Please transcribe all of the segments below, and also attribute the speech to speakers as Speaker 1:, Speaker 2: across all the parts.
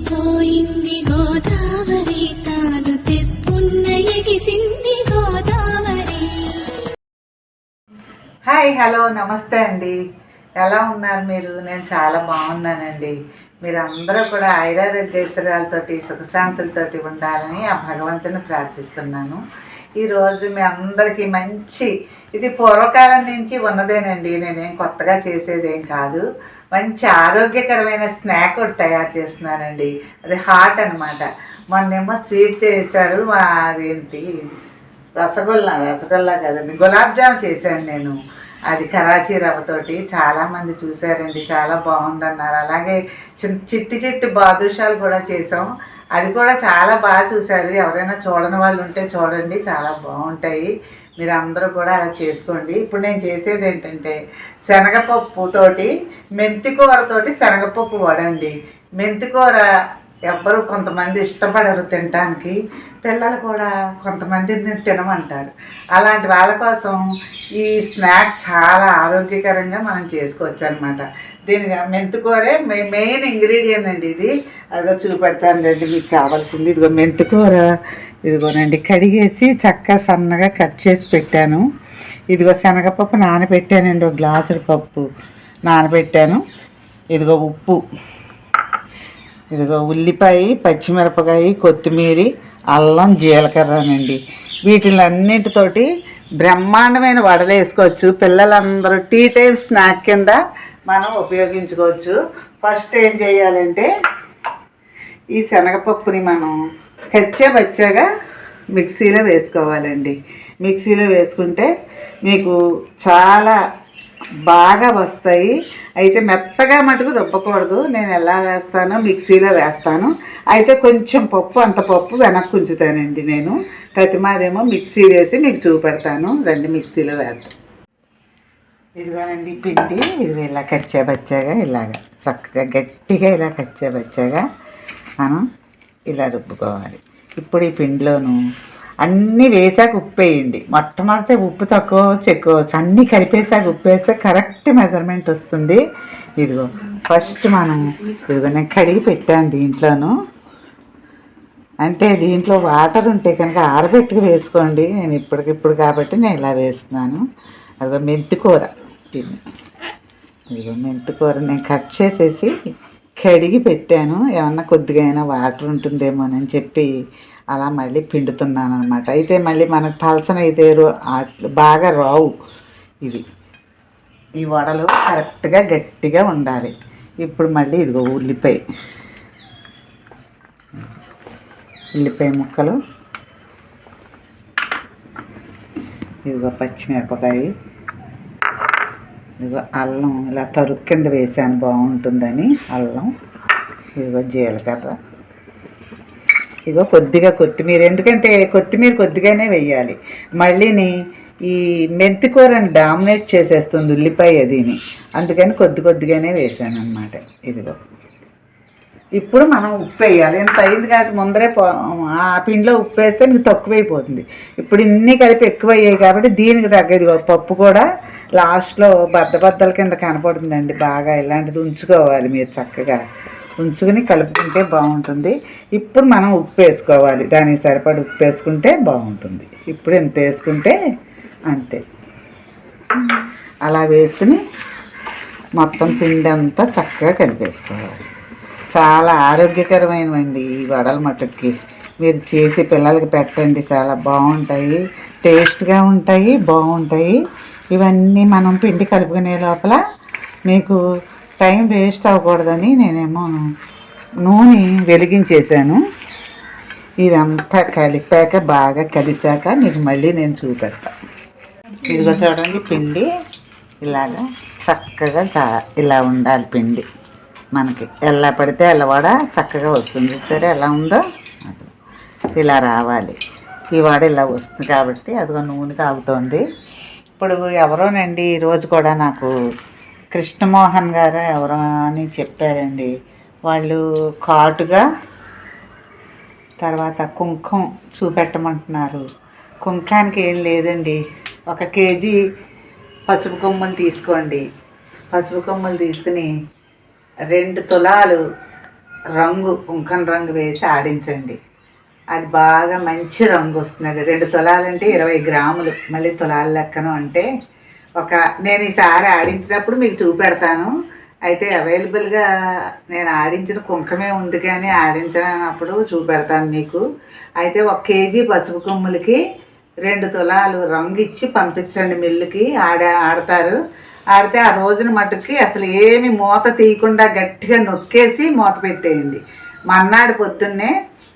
Speaker 1: పోయింది గోదావరి తాను తెప్పున్న ఎగిసింది Godavari.
Speaker 2: Hi, hello, నమస్తే అండి. ఎలా ఉన్నారు మీరు? నేను చాలా బాగున్నానండి. మీరందరూ కూడా ఐరారోగ్యేశ్వరాలతోటి సుఖశాంతులతోటి ఉండాలని ఆ భగవంతుని ప్రార్థిస్తున్నాను. ఈరోజు మీ అందరికీ మంచి, ఇది పూర్వకాలం నుంచి ఉన్నదేనండి, నేనేం కొత్తగా చేసేదేం కాదు. మంచి ఆరోగ్యకరమైన స్నాక్ ఒకటి తయారు చేస్తున్నానండి. అది హాట్ అనమాట. మొన్నేమో స్వీట్ చేశారు, అదేంటి రసగుల్లా కదండి, గులాబ్ జామ్ చేశాను నేను. అది కరాచీ రవ్వతోటి. చాలామంది చూశారండి, చాలా బాగుందన్నారు. అలాగే చిట్టి బాదుషాలు కూడా చేసాం, అది కూడా చాలా బాగా చూశారు. ఎవరైనా చూడని వాళ్ళు ఉంటే చూడండి, చాలా బాగుంటాయి. మీరు అందరూ కూడా అలా చేసుకోండి. ఇప్పుడు నేను చేసేది ఏంటంటే శనగపప్పుతోటి మెంతికూరతోటి శనగపప్పు వడండి. మెంతికూర ఎవ్వరు కొంతమంది ఇష్టపడరు తినడానికి, పిల్లలు కూడా కొంతమంది తినమంటారు. అలాంటి వాళ్ళ కోసం ఈ స్నాక్ చాలా ఆరోగ్యకరంగా మనం చేసుకోవచ్చు అనమాట. దీనిగా మెంతికూరే మెయిన్ ఇంగ్రీడియంట్ అండి. ఇది అదిగో చూపెడతాను రండి, మీకు కావాల్సింది. ఇదిగో మెంతికూర, ఇదిగోనండి కడిగేసి చక్కగా సన్నగా కట్ చేసి పెట్టాను. ఇదిగో శనగపప్పు నానబెట్టానండి, ఒక గ్లాసుల పప్పు నానబెట్టాను. ఇదిగో ఉప్పు, ఇదిగో ఉల్లిపాయ, పచ్చిమిరపకాయ, కొత్తిమీర, అల్లం, జీలకర్రనండి. వీటిలన్నిటితోటి బ్రహ్మాండమైన వడలు వేసుకోవచ్చు. పిల్లలందరూ టీ టైం స్నాక్ కింద మనం ఉపయోగించుకోవచ్చు. ఫస్ట్ ఏం చేయాలంటే ఈ శనగపప్పుని మనం కచ్చాబచ్చాగా మిక్సీలో వేసుకోవాలండి. మిక్సీలో వేసుకుంటే మీకు చాలా బాగా వస్తాయి. అయితే మెత్తగా మటుకు రుబ్బకూడదు. నేను ఎలా వేస్తానో మిక్సీలో వేస్తాను. అయితే కొంచెం పప్పు, అంత పప్పు వెనక్కి ఉంచుతానండి నేను. ప్రతిమాదేమో మిక్సీ వేసి మీకు చూపెడతాను. రండి మిక్సీలో వేస్తాను. ఇదిగోనండి పిండి, ఇది ఇలా కచ్చాబచ్చాగా ఇలాగ చక్కగా గట్టిగా ఇలా కచ్చాబచ్చాగా మనం ఇలా రుబ్బుకోవాలి. ఇప్పుడు ఈ పిండిలోను అన్నీ వేసాక ఉప్పు వేయండి. మొట్టమొదటి ఉప్పు తక్కువ ఎక్కువచ్చు, అన్నీ కలిపేసాక ఉప్పు వేస్తే కరెక్ట్ మెజర్మెంట్ వస్తుంది. ఇదిగో ఫస్ట్ మనం ఇదిగో నేను కడిగి పెట్టాను దీంట్లోను. అంటే దీంట్లో వాటర్ ఉంటే కనుక ఆరబెట్టుకు వేసుకోండి. నేను ఇప్పటికిప్పుడు కాబట్టి నేను ఇలా వేస్తున్నాను. అదిగో మెంతికూర, ఇదిగో మెంతికూర నేను కట్ చేసేసి కడిగి పెట్టాను. ఏమన్నా కొద్దిగా అయినా వాటర్ ఉంటుందేమోనని చెప్పి అలా మళ్ళీ పిండుతున్నాను అనమాట. అయితే మళ్ళీ మనకు పలసన అయితే బాగా రావు ఇవి. ఈ వడలు కరెక్ట్గా గట్టిగా ఉండాలి. ఇప్పుడు మళ్ళీ ఇదిగో ఉల్లిపాయ ముక్కలు, ఇదిగో పచ్చిమిరపకాయ, ఇదిగో అల్లం ఇలా తరుగు కింద వేసాను బాగుంటుందని అల్లం, ఇదిగో జీలకర్ర, ఇదిగో కొద్దిగా కొత్తిమీర. ఎందుకంటే కొత్తిమీర కొద్దిగానే వేయాలి. మళ్ళీని ఈ మెంతికూరని డామినేట్ చేసేస్తుంది ఉల్లిపాయ అదిని, అందుకని కొద్దిగానే వేసాను అనమాట. ఇదిగో ఇప్పుడు మనం ఉప్పు వేయాలి. ఇంత అయింది కాబట్టి ముందరే ఆ పిండిలో ఉప్పు వేస్తే మీకు తక్కువైపోతుంది. ఇప్పుడు ఇన్ని కలిపి ఎక్కువ అయ్యాయి కాబట్టి దీనికి తగ్గది పప్పు కూడా లాస్ట్లో బద్దల కింద కనపడుతుందండి. బాగా ఇలాంటిది ఉంచుకోవాలి మీరు, చక్కగా ఉంచుకుని కలుపుకుంటే బాగుంటుంది. ఇప్పుడు మనం ఉప్పు వేసుకోవాలి, దానికి సరిపడి ఉప్పు వేసుకుంటే బాగుంటుంది. ఇప్పుడు ఎంత వేసుకుంటే అంతే. అలా వేసుకుని మొత్తం పిండి అంతా చక్కగా కలిపేసుకోవాలి. చాలా ఆరోగ్యకరమైనవండి ఈ వడల మటుకి. మీరు చేసి పిల్లలకి పెట్టండి, చాలా బాగుంటాయి, టేస్ట్గా ఉంటాయి, బాగుంటాయి. ఇవన్నీ మనం పిండి కలుపుకునే లోపల మీకు టైం వేస్ట్ అవ్వకూడదని నేనేమో నూనె వెలిగించేసాను. ఇదంతా కలిపాక బాగా కలిసాక మీకు మళ్ళీ నేను చూపెడతాను. ఇదిగో చూడండి పిండి ఇలాగా చక్కగా ఇలా ఉండాలి. పిండి మనకి ఎలా పడితే ఎల్లవాడ చక్కగా వస్తుంది. సరే ఎలా ఉందో ఇలా రావాలి. ఈ వాడ ఇలా వస్తుంది కాబట్టి అదిగో నూనె కాగుతోంది. ఇప్పుడు ఎవరోనండి ఈరోజు కూడా నాకు కృష్ణమోహన్ గారు ఎవరో అని చెప్పారండి. వాళ్ళు కాటుగా తర్వాత కుంకుమ చూపెట్టమంటున్నారు. కుంకానికి ఏం లేదండి, 1 కేజీ పసుపు కొమ్ములు తీసుకోండి. పసుపు కొమ్ములు తీసుకుని 2 తులాలు రంగు కుంకం రంగు వేసి ఆడించండి. అది బాగా మంచి రంగు వస్తుంది. 2 తులాలంటే 20 గ్రాములు, మళ్ళీ తులాల లెక్కను అంటే నేను ఈసారి ఆడించినప్పుడు మీకు చూపెడతాను. అయితే అవైలబుల్గా నేను ఆడించిన కుంకమే ఉంది, కానీ ఆడించినప్పుడు చూపెడతాను మీకు. అయితే 1 కేజీ పసుపు కొమ్ములకి 2 తులాలు రంగు ఇచ్చి పంపించండి మిల్లుకి. ఆడతారు. ఆడితే ఆ రోజున మటుకి అసలు ఏమి మూత తీయకుండా గట్టిగా నొక్కేసి మూత పెట్టేయండి. మర్నాడు పొద్దున్నే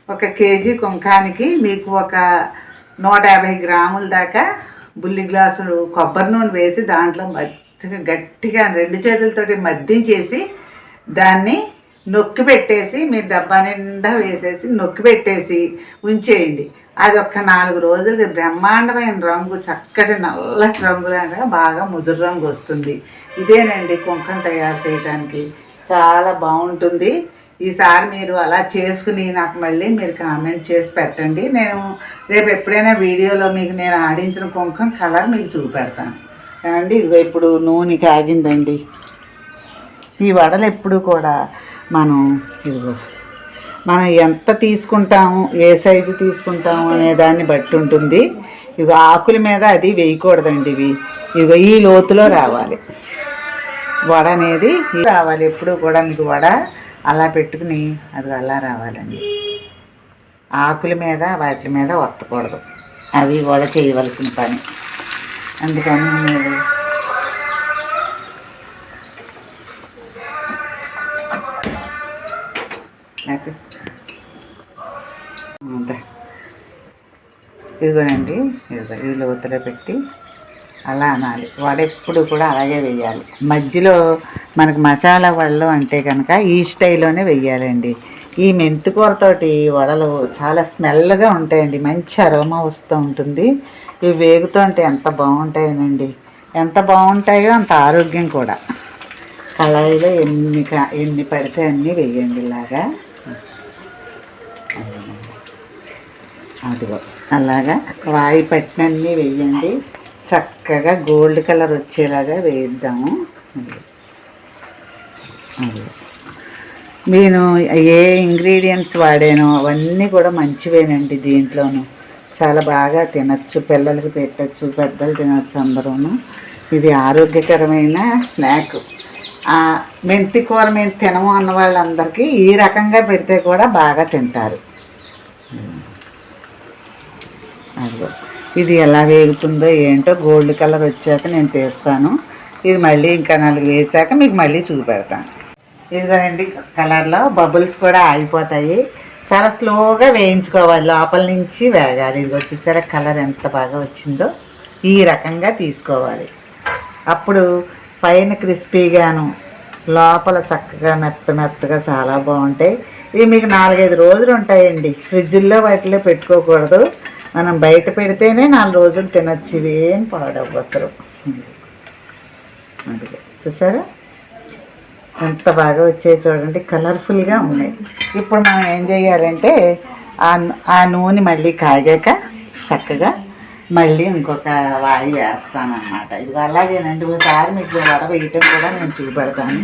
Speaker 2: 1 కేజీ కుంకానికి మీకు 150 గ్రాముల దాకా బుల్లి గ్లాసులు కొబ్బరి నూనె వేసి దాంట్లో గట్టిగా 2 చేతులతోటి మద్దించేసి దాన్ని నొక్కి పెట్టేసి మీరు డబ్బా నిండా వేసేసి నొక్కి పెట్టేసి ఉంచేయండి. అది 4 రోజులకి బ్రహ్మాండమైన రంగు, చక్కటి నల్లటి రంగులాగా బాగా ముదురు రంగు వస్తుంది. ఇదేనండి కుంకం తయారు చేయడానికి చాలా బాగుంటుంది. ఈసారి మీరు అలా చేసుకుని నాకు మళ్ళీ మీరు కామెంట్ చేసి పెట్టండి. నేను రేపు ఎప్పుడైనా వీడియోలో మీకు నేను ఆడించిన కుంకం కలర్ మీకు చూపెడతాను అండి. ఇదిగో ఇప్పుడు నూనె కాగిందండి. ఈ వడలు ఎప్పుడు కూడా మనం ఎంత తీసుకుంటాము, ఏ సైజు తీసుకుంటాము అనే దాన్ని బట్టి ఉంటుంది. ఇవి ఆకుల మీద అది వేయకూడదండి. ఇవి ఈ లోతులో రావాలి వడ అనేది రావాలి. ఎప్పుడు కూడా మీకు వడ అలా పెట్టుకుని అది అలా రావాలండి. ఆకుల మీద వాటి మీద వత్తకూడదు. అవి వడ చేయవలసిన పని. అందుకని మీరు ఇదిగోనండి, ఈ లోతులో పెట్టి అలా అనాలి. వడ ఎప్పుడు కూడా అలాగే వేయాలి. మధ్యలో మనకు మసాలా వడలు అంటే కనుక ఈ స్టైల్లోనే వేయాలండి. ఈ మెంతికూరతోటి వడలు చాలా స్మెల్గా ఉంటాయండి, మంచి అరోమా వస్తూ ఉంటుంది. ఇవి వేగుతుంటే ఎంత బాగుంటాయోనండి. ఎంత బాగుంటాయో అంత ఆరోగ్యం కూడా. కళాయిలో ఎన్ని పడితే అన్నీ వేయండి ఇలాగా. అదిగో అలాగా వాయి పట్టినన్నీ వేయండి. చక్కగా గోల్డ్ కలర్ వచ్చేలాగా వేద్దాము. అది నేను ఏ ఇంగ్రీడియంట్స్ వాడానో అవన్నీ కూడా మంచివేనండి. దీంట్లోనూ చాలా బాగా తినచ్చు, పిల్లలకి పెట్టచ్చు, పెద్దలు తినచ్చు అందరూను. ఇది ఆరోగ్యకరమైన స్నాక్. మెంతి కూర మేము తినము అన్న వాళ్ళందరికీ ఈ రకంగా పెడితే కూడా బాగా తింటారు. అదిగో ఇది ఎలా వేగుతుందో ఏంటో గోల్డ్ కలర్ వచ్చాక నేను తీస్తాను. ఇది మళ్ళీ ఇంకా 4 వేసాక మీకు మళ్ళీ చూపెడతాను. ఇదిగోనండి కలర్లో బబుల్స్ కూడా ఆగిపోతాయి. చాలా స్లోగా వేయించుకోవాలి, లోపల నుంచి వేగాలి. ఇదిగో చూసారా కలర్ ఎంత బాగా వచ్చిందో. ఈ రకంగా తీసుకోవాలి. అప్పుడు పైన క్రిస్పీగాను లోపల చక్కగా మెత్తగా చాలా బాగుంటాయి. ఇవి మీకు 4-5 రోజులు ఉంటాయండి. ఫ్రిడ్జ్లో వాటిలో పెట్టుకోకూడదు. మనం బయట పెడితేనే 4 రోజులు తినచ్చు. ఇవి ఏం పాడవు అసలు. అందుకే చూసారా ఎంత బాగా వచ్చాయి చూడండి, కలర్ఫుల్గా ఉన్నాయి. ఇప్పుడు మనం ఏం చేయాలంటే ఆ నూనె మళ్ళీ కాగాక చక్కగా మళ్ళీ ఇంకొక వాయి వేస్తానన్నమాట. ఇది అలాగేనండి. ఒకసారి మీకు వడ వేయటం కూడా నేను చూపెడతాను.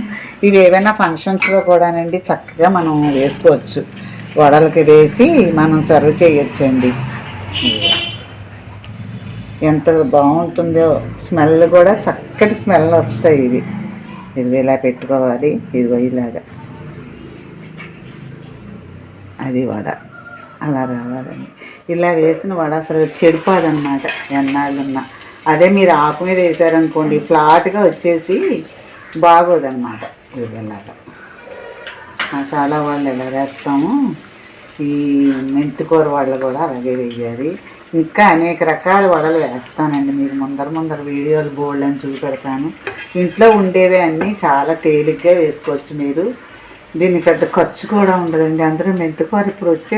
Speaker 2: ఇవి ఏవైనా ఫంక్షన్స్లో కూడానండి చక్కగా మనం వేసుకోవచ్చు. వడలకి వేసి మనం సర్వ్ చేయొచ్చండి. ఎంత బాగుంటుందో, స్మెల్ కూడా చక్కటి స్మెల్ వస్తాయి. ఇది ఇలా పెట్టుకోవాలి. ఇదిగో ఇలాగా అది వడ అలా రావాలండి. ఇలా వేసిన వడ అసలు చెడిపోదన్నమాట ఎన్నాళ్ళున్నా. అదే మీరు ఆకు మీద వేసారనుకోండి ఫ్లాట్గా వచ్చేసి బాగోదన్నమాట. ఇది ఇలాగా చాలా వాళ్ళు ఎలా వేస్తాము. ఈ మెంతికూర వాళ్ళు కూడా అలాగే వేయాలి. ఇంకా అనేక రకాల వడలు వేస్తానండి. మీరు ముందర వీడియోలు బోల్డ్ అని చూపెడతాను. ఇంట్లో ఉండేవి అన్నీ చాలా తేలిగ్గా వేసుకోవచ్చు మీరు. దీన్ని పెద్ద ఖర్చు కూడా ఉండదండి. అందరూ మెంతికూర ఇప్పుడు వచ్చే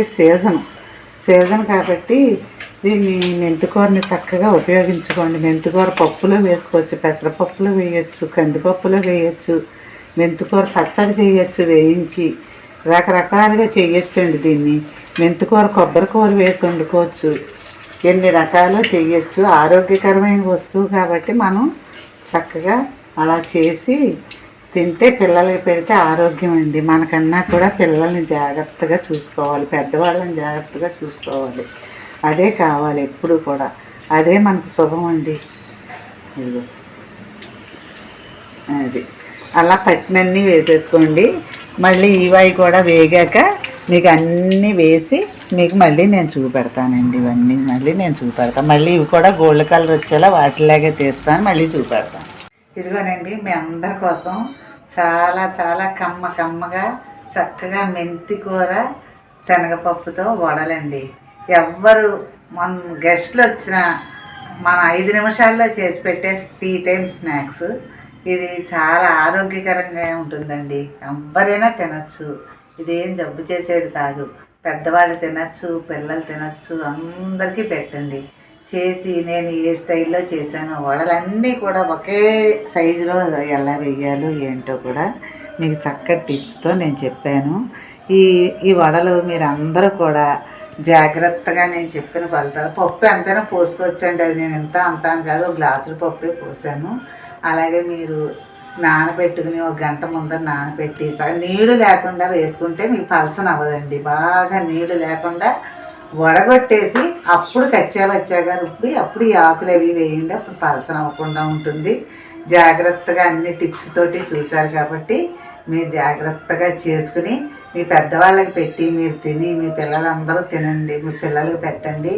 Speaker 2: సీజన్ కాబట్టి దీన్ని మెంతికూరని చక్కగా ఉపయోగించుకోండి. మెంతికూర పప్పులో వేసుకోవచ్చు, పెసరపప్పులో వేయచ్చు, కందిపప్పులో వేయచ్చు, మెంతికూర పచ్చడి చేయొచ్చు, వేయించి రకరకాలుగా చేయొచ్చండి. దీన్ని మెంతికూర కొబ్బరి కూర వేసి వండుకోవచ్చు. ఎన్ని రకాలు చేయొచ్చు. ఆరోగ్యకరమైన వస్తువు కాబట్టి మనం చక్కగా అలా చేసి తింటే పిల్లలకి పెడితే ఆరోగ్యం అండి. మనకన్నా కూడా పిల్లల్ని జాగ్రత్తగా చూసుకోవాలి, పెద్దవాళ్ళని జాగ్రత్తగా చూసుకోవాలి. అదే కావాలి ఎప్పుడు కూడా, అదే మనకు శుభం అండి. ఇదిగో అది అలా పట్టినన్నీ వేసేసుకోండి. మళ్ళీ ఇవి కూడా వేగాక మీకు అన్నీ వేసి మీకు మళ్ళీ నేను చూపెడతానండి. ఇవన్నీ మళ్ళీ నేను చూపెడతాను. మళ్ళీ ఇవి కూడా గోల్డ్ కలర్ వచ్చేలా వాటిలాగే తీస్తాను, మళ్ళీ చూపెడతాను. ఇదిగోనండి మీ అందరి కోసం చాలా చాలా కమ్మగా చక్కగా మెంతి కూర శనగపప్పుతో వడలండి. ఎవ్వరు మన గెస్ట్లు వచ్చినా మన 5 నిమిషాల్లో చేసి పెట్టే టీ టైం స్నాక్స్. ఇది చాలా ఆరోగ్యకరంగా ఉంటుందండి. ఎవ్వరైనా తినచ్చు. ఇదేం జబ్బు చేసేది కాదు. పెద్దవాళ్ళు తినచ్చు, పిల్లలు తినచ్చు, అందరికీ పెట్టండి. చేసి నేను ఏ స్టైల్లో చేశాను, వడలన్నీ కూడా ఒకే సైజులో ఎలా వేయాలో ఏంటో కూడా మీకు చక్కటి టిప్స్తో నేను చెప్పాను. ఈ వడలు మీరు అందరూ కూడా జాగ్రత్తగా నేను చెప్పిన కొలతలు, పప్పు ఎంతైనా పోసుకోవచ్చండి. అది నేను ఎంత అంతాను కాదు, ఒక గ్లాసుల పప్పే పోసాను. అలాగే మీరు నానబెట్టుకుని 1 గంట ముందర నానబెట్టి నీళ్ళు లేకుండా వేసుకుంటే మీకు పలసన అవ్వదండి. బాగా నీళ్ళు లేకుండా వడగొట్టేసి అప్పుడు కచ్చాబచ్చాగా రుబ్బి అప్పుడు ఈ ఆకులు అవి వేయండి. అప్పుడు పలసన అవ్వకుండా ఉంటుంది. జాగ్రత్తగా అన్ని టిప్స్ తోటి చూశారు కాబట్టి మీరు జాగ్రత్తగా చేసుకుని మీ పెద్దవాళ్ళకి పెట్టి మీరు తిని మీ పిల్లలందరూ తినండి, మీ పిల్లలకి పెట్టండి,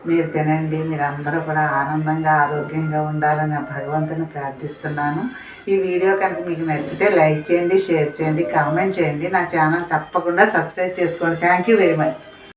Speaker 2: మీరు తినండి. మీరు అందరూ కూడా ఆనందంగా ఆరోగ్యంగా ఉండాలని భగవంతుని ప్రార్థిస్తున్నాను. ఈ వీడియో కనుక మీకు నచ్చితే లైక్ చేయండి, షేర్ చేయండి, కామెంట్ చేయండి. నా ఛానల్ తప్పకుండా సబ్స్క్రైబ్ చేసుకోండి. Thank you very much.